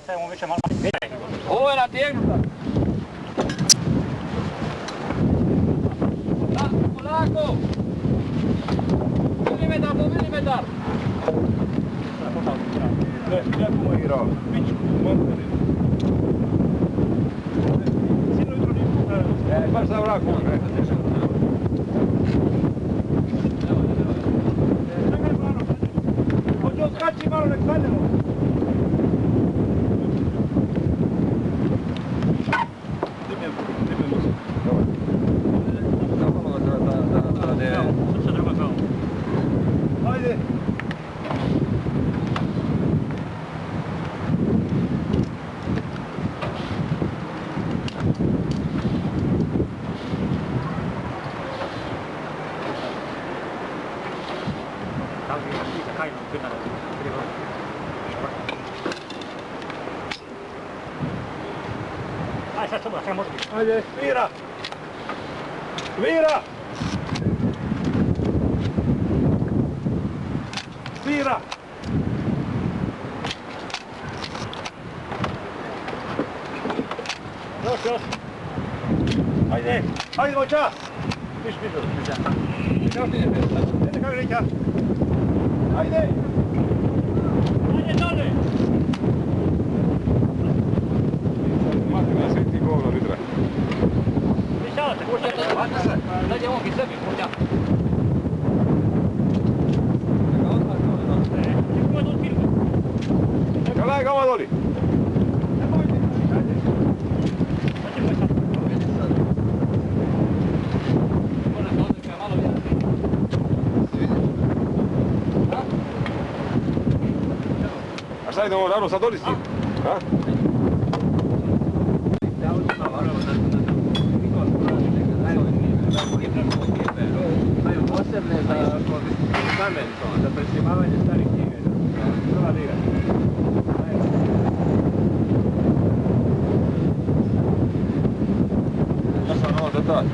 Ostajemo više malo. Ovo je na tijegnuta. Polako! Milimetar do milimetar. Lijepo je igrao. Baš za vrak može. Hoće odskači malo nek stanemo. Ajde. Ajde, sad samo može biti. Ajde, svira! Svira! Svira! Još. Ajde! Ajde, moj čas! Piš. Ajde, kako reka? Ajde! Ajde, dole! Matina, svi ti govno vidra. Mišavate, Vata se, daj je ovog i sebi, puća. Kalaj ga ovo doli! A šta idemo rano sad doli s njim? Posebne za kamen, za presnimavanje starih knjiga. Prva liga. Ja sam ovo detalj.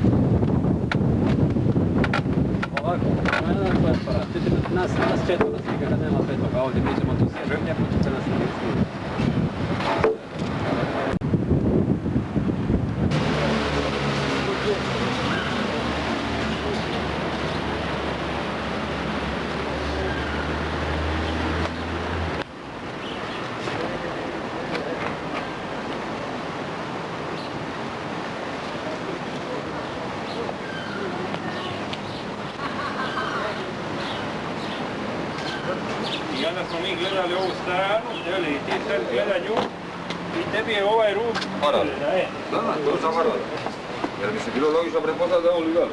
Ovako, to je aparat. Nas četvora slika, kad nema petoga. Ovdje mi ćemo tu sve žemlje, pa će nas slika. I onda smo mi gledali ovu stranu, jeli, i ti sad gleda nju, i tebi je ovaj rub... Varad. Da, to je za varad. Jer mi se bilo logično prepoznat da je on ligal.